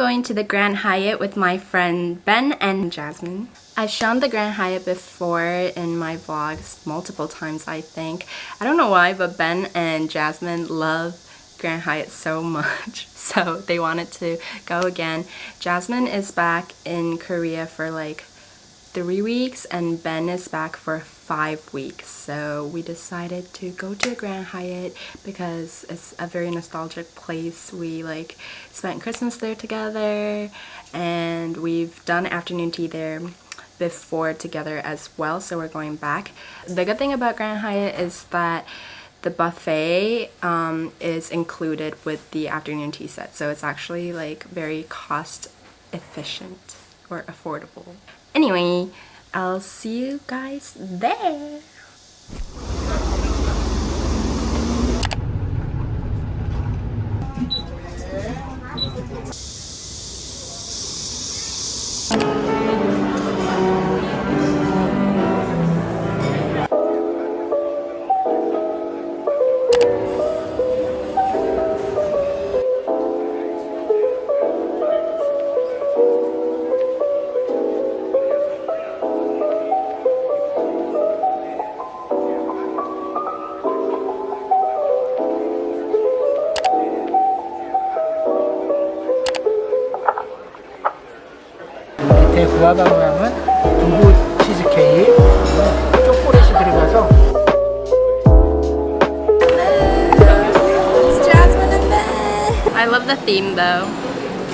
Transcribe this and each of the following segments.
going to the Grand Hyatt with my friend Ben and Jasmine. I've shown the Grand Hyatt before in my vlogs multiple times, I think. I don't know why, but Ben and Jasmine love Grand Hyatt so much, so they wanted to go again. Jasmine is back in Korea for like 3 weeks and Ben is back for 5 weeks, so we decided to go to Grand Hyatt because it's a very nostalgic place. We like spent Christmas there together and we've done afternoon tea there before together as well, so we're going back. The good thing about Grand Hyatt is that the buffet is included with the afternoon tea set, so it's actually like very cost efficient or affordable. Anyway, I'll see you guys there. 밑에 구아바 모양은 두부 치즈케이크, 초콜릿이 들어가서. It's Jasmine and Ben. I love the theme though.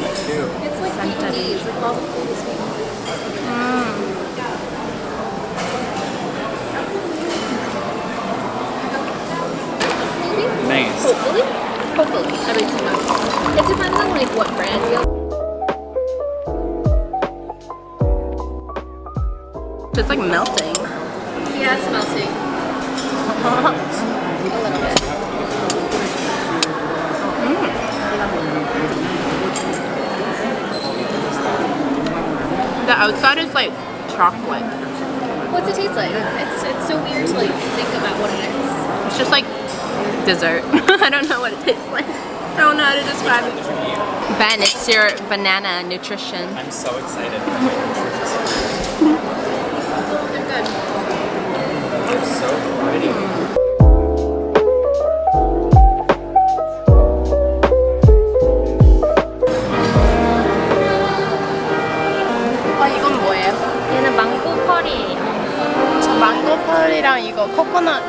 Me too. It's like Vietnamese, like all the food is Nice. Hopefully, every 2 months. It depends on like what brand you. It's like melting. Yeah, it's melting. A little bit. The outside is like chocolate. What's it taste like? It's so weird to like think about what it is. It's just like dessert. I don't know what it tastes like. I don't know how to describe it. Ben, it's your banana nutrition. I'm so excited. They're good. They're so pretty. 이건 뭐예요? 얘는 망고 펄이에요. 저 망고 펄이랑 이거 코코넛.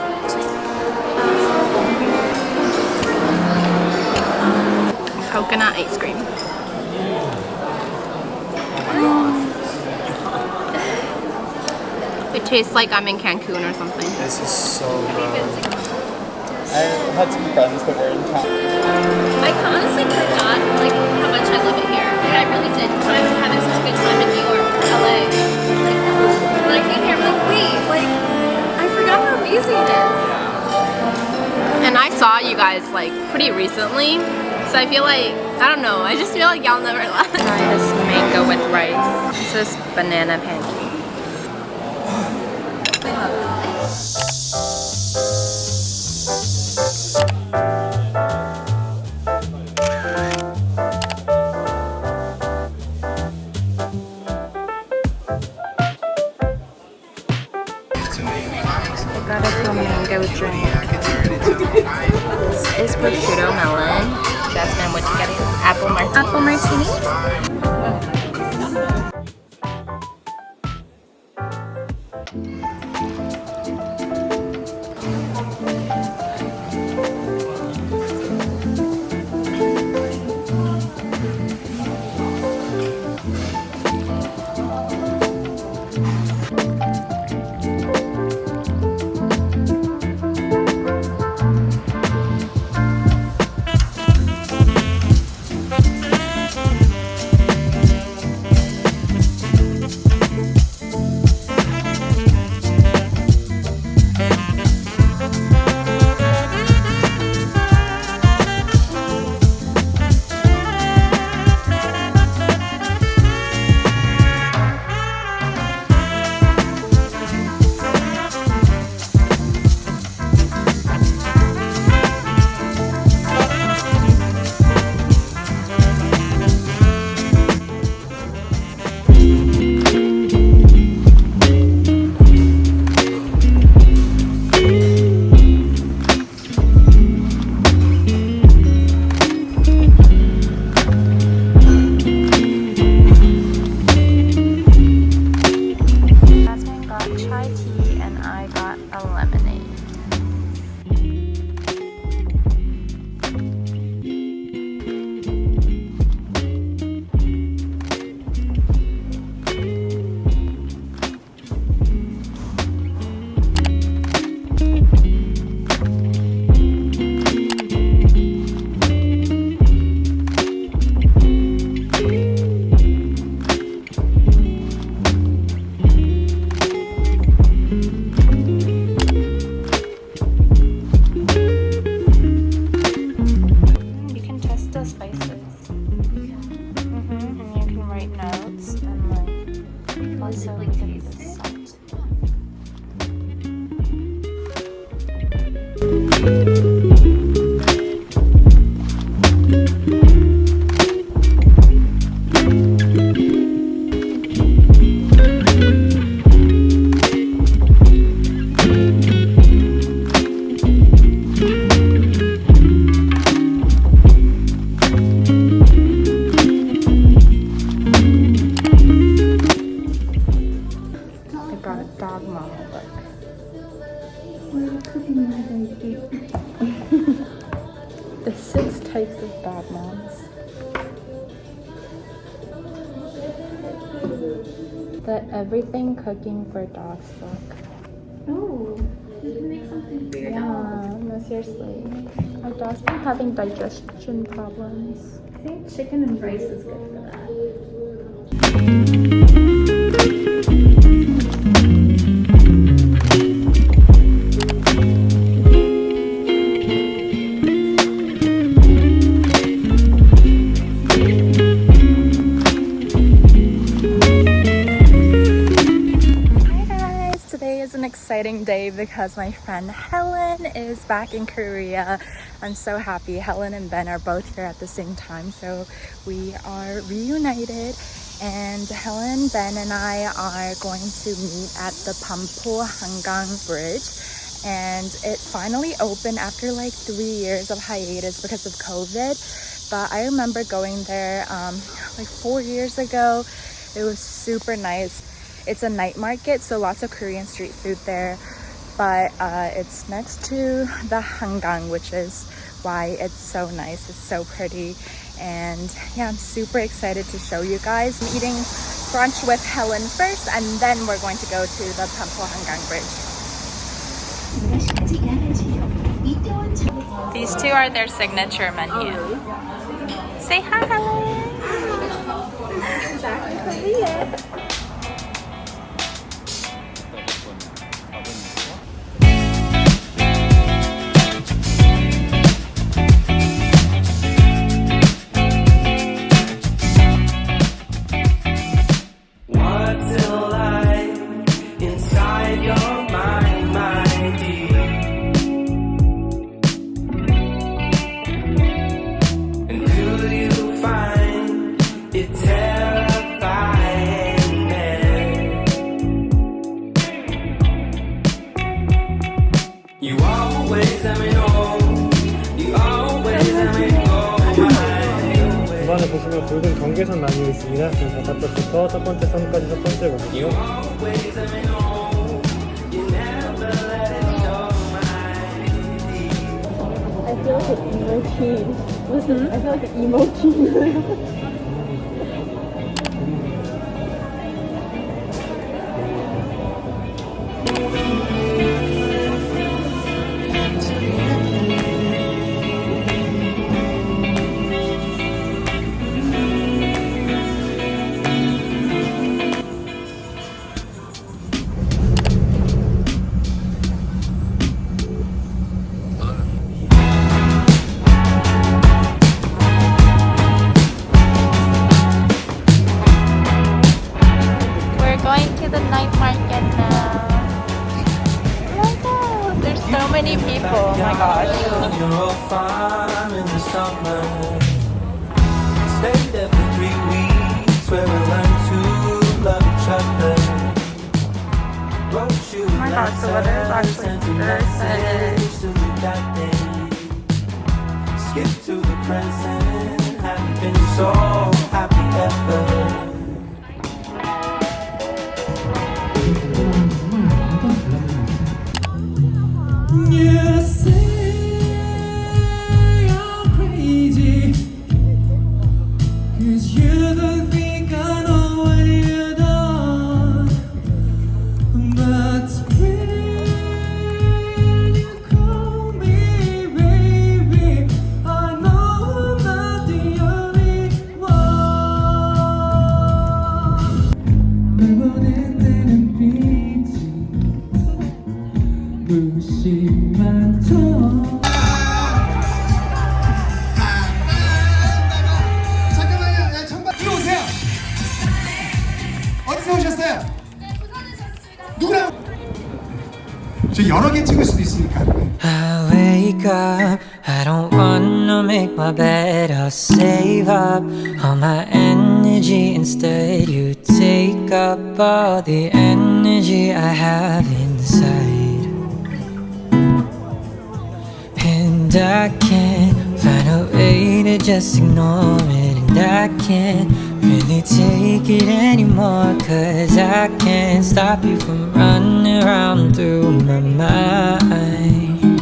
Coconut ice cream. It tastes like I'm in Cancun or something. This is so good. I had some friends that were in town. I honestly forgot like how much I love it here. Like, I really did because I was having such a good time in New York, LA. Like when I came here, I'm like, wait, like I forgot how amazing it is. And I saw you guys like pretty recently, so I feel like, I don't know, I just feel like y'all never left. Try this mango with rice. This is banana pancake. I got a mango drink. This is prosciutto melon. Jasmine, what you getting? Apple martini. Apple martini. Diaries. I got a dog model book. The 6 types of dog moms. The Everything Cooking for Dogs book. Oh, you can make something for your dog. Yeah, no, seriously. My dog's been having digestion problems. I think chicken and rice is good for that. Today is an exciting day because my friend Helen is back in Korea. I'm so happy. Helen and Ben are both here at the same time, so we are reunited. And Helen, Ben, and I are going to meet at the hangang bridge. And it finally opened after like 3 years of hiatus because of COVID. But I remember going there like 4 years ago. It was super nice. It's a night market, so lots of Korean street food there. But it's next to the hangang, which is why it's so nice. It's so pretty. And yeah, I'm super excited to show you guys. I'm eating brunch with Helen first, and then we're going to go to the hangang bridge. These two are their signature menu. Say hi, Helen. Back in Korea. 중간에 보시면 붉은 경계선 나뉘어 있습니다. 그래서 바깥쪽부터 첫 번째 선까지 첫 번째 곡이요. I feel like an emo teen. Listen, I feel like an emo teen. Many people, oh my gosh. You're all fine in the summer. Stayed there for 3 weeks where we learned to love each other. Wrote you Oh my gosh, the weather is actually perfect. Skip to the present. Haven't been so happy ever. You say I'm crazy 'cause you don't think I know what you've done. But when you call me baby, I know I'm not the only one. 저 여러 개 찍을 수도 있으니까. I wake up, I don't wanna make my bed. I'll save up all my energy. Instead you take up all the energy I have inside. And I can't find a way to just ignore it. And I can't really take it anymore, 'cause I can't stop you from running around through my mind.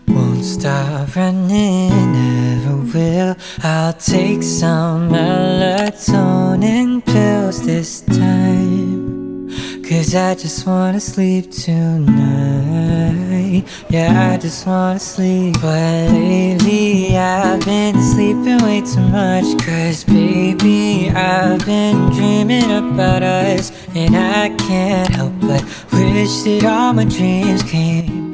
Won't stop running, never will. I'll take some melatonin pills this time, 'cause I just wanna sleep tonight. Yeah, I just wanna sleep. But lately I've been sleeping way too much, 'cause baby, I've been dreaming about us. And I can't help but wish that all my dreams came